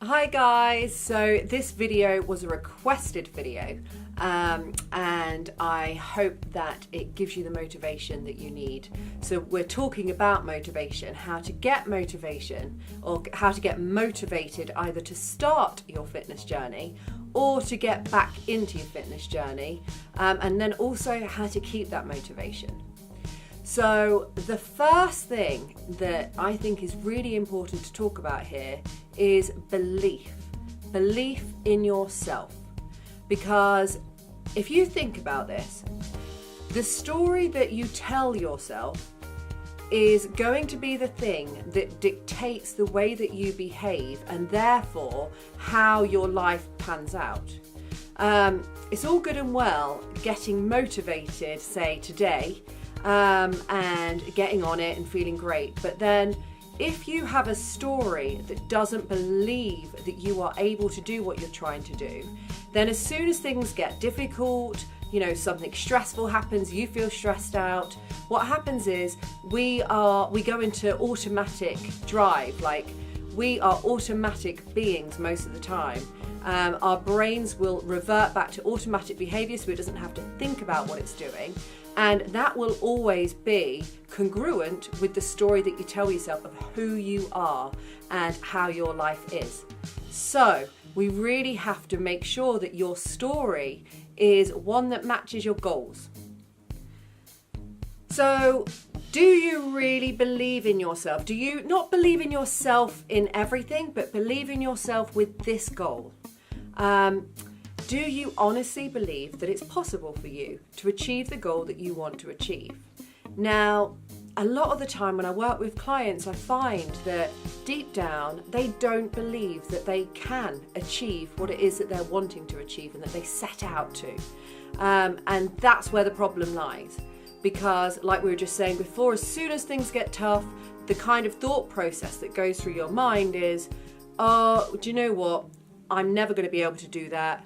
Hi guys, so this video was a requested video and I hope that it gives you the motivation that you need. So we're talking about motivation, how to get motivation or how to get motivated either to start your fitness journey or to get back into your fitness journey, and then also how to keep that motivation. So the first thing that I think is really important to talk about here is belief in yourself. Because if you think about this, the story that you tell yourself is going to be the thing that dictates the way that you behave and therefore how your life pans out. It's all good and well getting motivated, say today, and getting on it and feeling great, but then if you have a story that doesn't believe that you are able to do what you're trying to do, then as soon as things get difficult, something stressful happens, you feel stressed out, what happens is we go into automatic drive. Like, we are automatic beings most of the time. Our brains will revert back to automatic behavior so it doesn't have to think about what it's doing. And that will always be congruent with the story that you tell yourself of who you are and how your life is. So we really have to make sure that your story is one that matches your goals. So do you really believe in yourself? Do you not believe in yourself in everything, but believe in yourself with this goal? Do you honestly believe that it's possible for you to achieve the goal that you want to achieve? Now, a lot of the time when I work with clients, I find that deep down, they don't believe that they can achieve what it is that they're wanting to achieve and that they set out to. And that's where the problem lies. Because like we were just saying before, as soon as things get tough, the kind of thought process that goes through your mind is, oh, do you know what? I'm never going to be able to do that.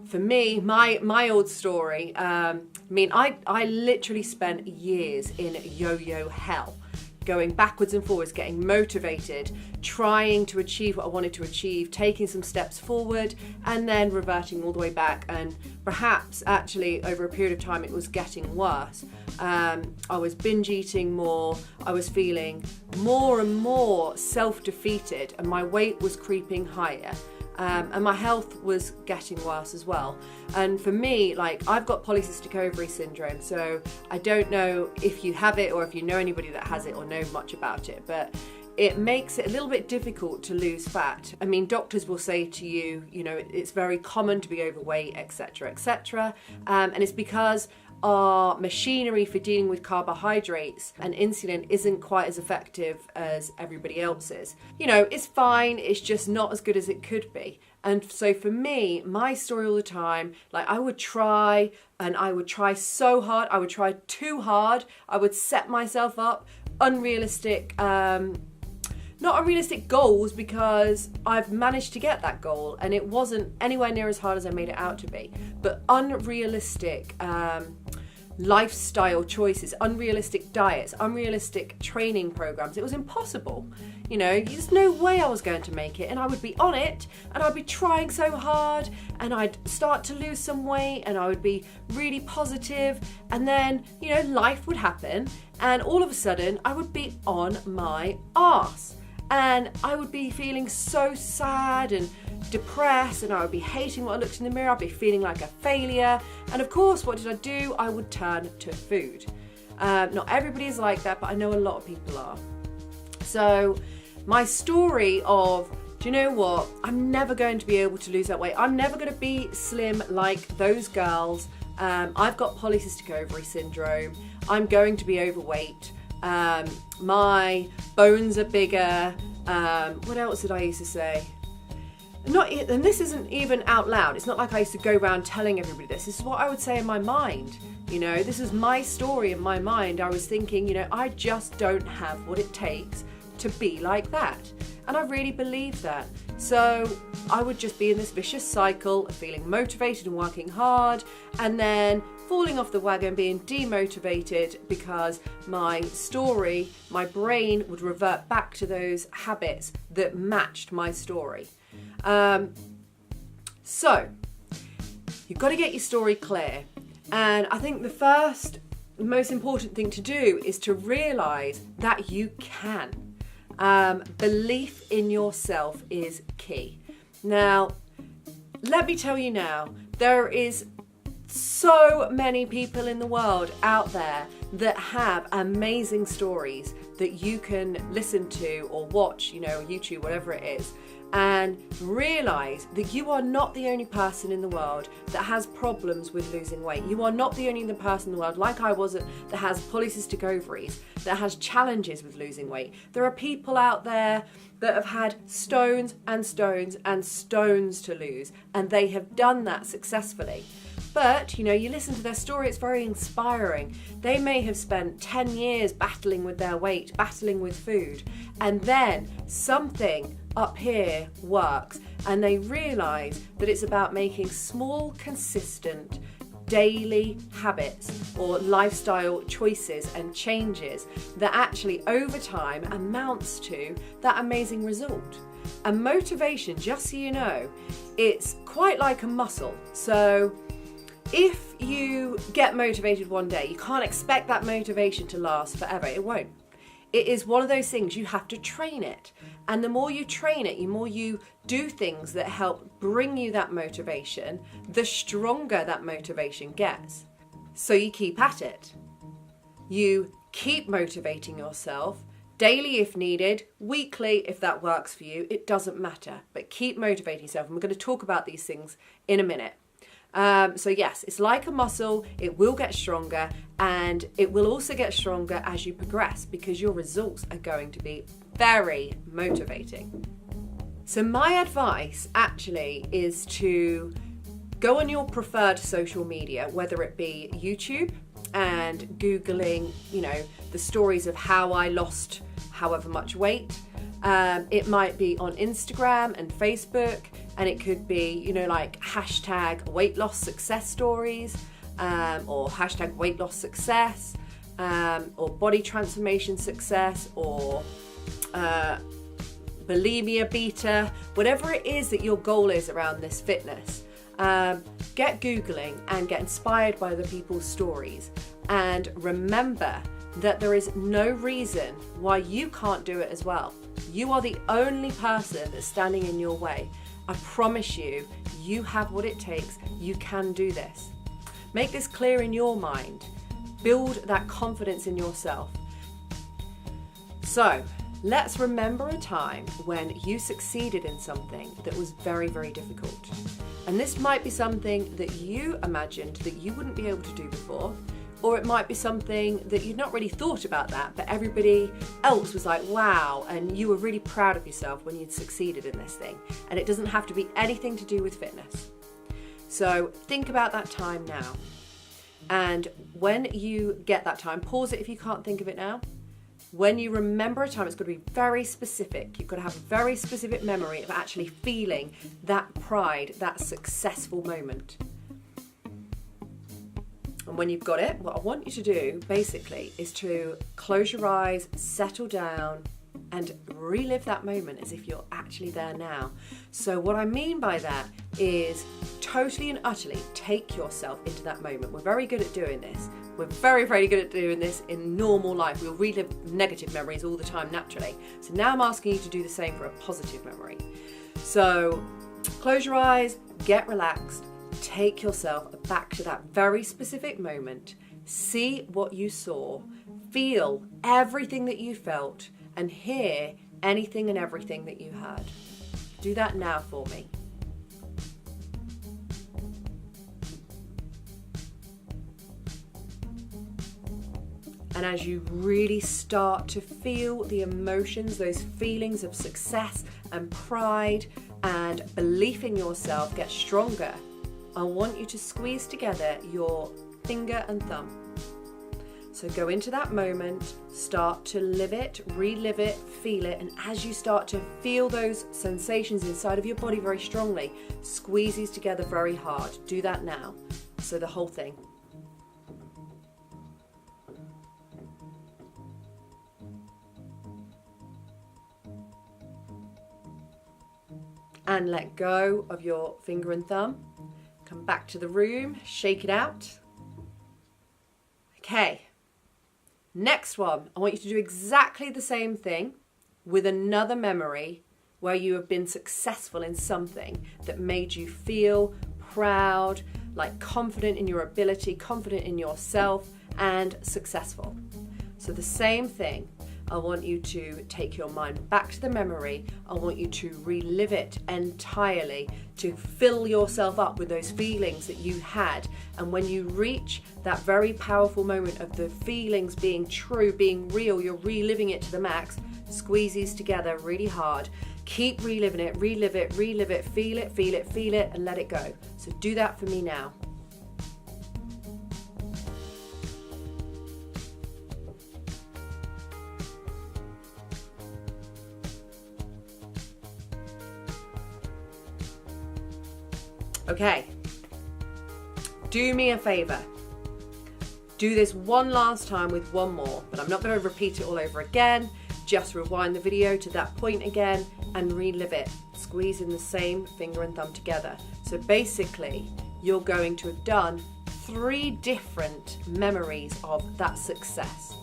For me, my old story, I literally spent years in yo-yo hell, going backwards and forwards, getting motivated, trying to achieve what I wanted to achieve, taking some steps forward, and then reverting all the way back. And perhaps actually over a period of time, it was getting worse. I was binge eating more. I was feeling more and more self-defeated, and my weight was creeping higher. And my health was getting worse as well. And for me, I've got polycystic ovary syndrome, so I don't know if you have it or if you know anybody that has it or know much about it, but it makes it a little bit difficult to lose fat. I mean, doctors will say to you, it's very common to be overweight, etc., etc. And it's because our machinery for dealing with carbohydrates and insulin isn't quite as effective as everybody else's. It's fine, it's just not as good as it could be. And so for me, my story all the time, I would try, and I would try so hard, I would try too hard, I would set myself up unrealistic, not unrealistic goals, because I've managed to get that goal and it wasn't anywhere near as hard as I made it out to be, but unrealistic lifestyle choices, unrealistic diets, unrealistic training programs. It was impossible. There's no way I was going to make it, and I would be on it and I'd be trying so hard and I'd start to lose some weight and I would be really positive, and then life would happen and all of a sudden I would be on my arse. And I would be feeling so sad and depressed, and I would be hating what I looked in the mirror. I'd be feeling like a failure. And of course, what did I do? I would turn to food. Not everybody is like that, but I know a lot of people are. So my story of, do you know what? I'm never going to be able to lose that weight. I'm never going to be slim like those girls. I've got polycystic ovary syndrome. I'm going to be overweight. My bones are bigger. What else did I used to say? And this isn't even out loud. It's not like I used to go around telling everybody this. This is what I would say in my mind. This is my story in my mind. I was thinking, I just don't have what it takes to be like that. And I really believe that. So I would just be in this vicious cycle of feeling motivated and working hard, and then falling off the wagon, being demotivated because my story, my brain would revert back to those habits that matched my story. So you've got to get your story clear. And I think the first most important thing to do is to realize that you can. Belief in yourself is key. Now, let me tell you now, there is so many people in the world out there that have amazing stories that you can listen to or watch, YouTube, whatever it is, and realize that you are not the only person in the world that has problems with losing weight. You are not the only person in the world, like I was, that has polycystic ovaries, that has challenges with losing weight. There are people out there that have had stones and stones and stones to lose, and they have done that successfully. But, you listen to their story, it's very inspiring. They may have spent 10 years battling with their weight, battling with food, and then something up here works, and they realise that it's about making small, consistent, daily habits or lifestyle choices and changes that actually over time amounts to that amazing result. And motivation, just so you know, it's quite like a muscle. So if you get motivated one day, you can't expect that motivation to last forever. It won't. It is one of those things, you have to train it. And the more you train it, the more you do things that help bring you that motivation, the stronger that motivation gets. So you keep at it. You keep motivating yourself, daily if needed, weekly if that works for you, it doesn't matter. But keep motivating yourself. And we're going to talk about these things in a minute. So yes, it's like a muscle, it will get stronger, and it will also get stronger as you progress because your results are going to be very motivating. So my advice actually is to go on your preferred social media, whether it be YouTube and Googling, the stories of how I lost however much weight. It might be on Instagram and Facebook, and it could be, like hashtag weight loss success stories, or hashtag weight loss success, or body transformation success, or bulimia beta, whatever it is that your goal is around this fitness. Get Googling and get inspired by the people's stories, and remember that there is no reason why you can't do it as well. You are the only person that's standing in your way. I promise you, you have what it takes. You can do this. Make this clear in your mind. Build that confidence in yourself. So, let's remember a time when you succeeded in something that was very, very difficult. And this might be something that you imagined that you wouldn't be able to do before, or it might be something that you'd not really thought about that, but everybody else was like, wow, and you were really proud of yourself when you'd succeeded in this thing. And it doesn't have to be anything to do with fitness. So think about that time now. And when you get that time, pause it if you can't think of it now. When you remember a time, it's got to be very specific. You've got to have a very specific memory of actually feeling that pride, that successful moment. And when you've got it, what I want you to do basically is to close your eyes, settle down, and relive that moment as if you're actually there now. So what I mean by that is totally and utterly take yourself into that moment. We're very good at doing this. We're very, very good at doing this in normal life. We'll relive negative memories all the time naturally. So now I'm asking you to do the same for a positive memory. So close your eyes, get relaxed, take yourself back to that very specific moment. See what you saw, feel everything that you felt, and hear anything and everything that you heard. Do that now for me. And as you really start to feel the emotions, those feelings of success and pride and belief in yourself get stronger, I want you to squeeze together your finger and thumb. So go into that moment, start to live it, relive it, feel it, and as you start to feel those sensations inside of your body very strongly, squeeze these together very hard. Do that now. So the whole thing. And let go of your finger and thumb. Come back to the room, shake it out. Okay. Next one, I want you to do exactly the same thing with another memory where you have been successful in something that made you feel proud, like confident in your ability, confident in yourself, and successful. So the same thing, I want you to take your mind back to the memory. I want you to relive it entirely, to fill yourself up with those feelings that you had. And when you reach that very powerful moment of the feelings being true, being real, you're reliving it to the max, squeeze these together really hard. Keep reliving it, relive it, relive it, feel it, feel it, feel it, and let it go. So do that for me now. Okay, do me a favor. Do this one last time with one more, but I'm not going to repeat it all over again. Just rewind the video to that point again and relive it. Squeeze in the same finger and thumb together. So basically, you're going to have done 3 different memories of that success.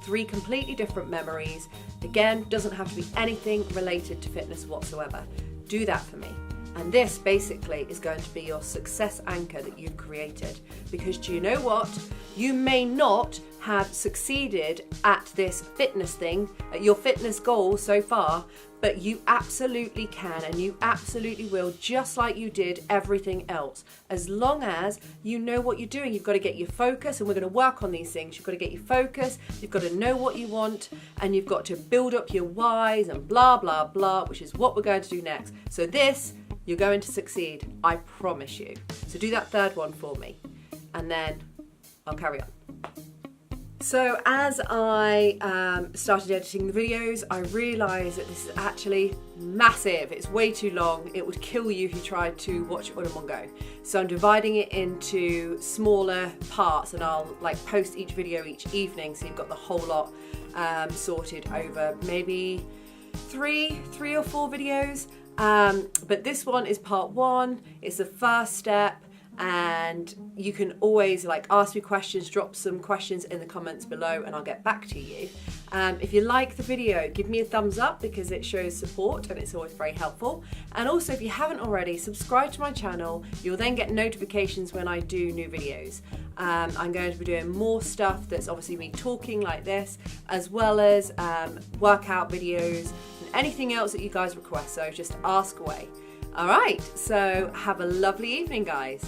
3 completely different memories. Again, doesn't have to be anything related to fitness whatsoever. Do that for me. And this basically is going to be your success anchor that you've created. Because do you know what? You may not have succeeded at this fitness thing, at your fitness goal so far, but you absolutely can and you absolutely will, just like you did everything else. As long as you know what you're doing, you've got to get your focus, and we're going to work on these things. You've got to get your focus, you've got to know what you want, and you've got to build up your whys and blah, blah, blah, which is what we're going to do next. So this, you're going to succeed, I promise you. So do that 3rd one for me, and then I'll carry on. So as I started editing the videos, I realised that this is actually massive. It's way too long. It would kill you if you tried to watch it all in one go. So I'm dividing it into smaller parts, and I'll post each video each evening, so you've got the whole lot sorted over maybe three or 4 videos. But this one is part 1. It's the first step, and you can always ask me questions, drop some questions in the comments below, and I'll get back to you. If you like the video, give me a thumbs up because it shows support and it's always very helpful. And also, if you haven't already, subscribe to my channel. You'll then get notifications when I do new videos. I'm going to be doing more stuff that's obviously me talking like this, as well as workout videos and anything else that you guys request. So just ask away. All right, so have a lovely evening, guys.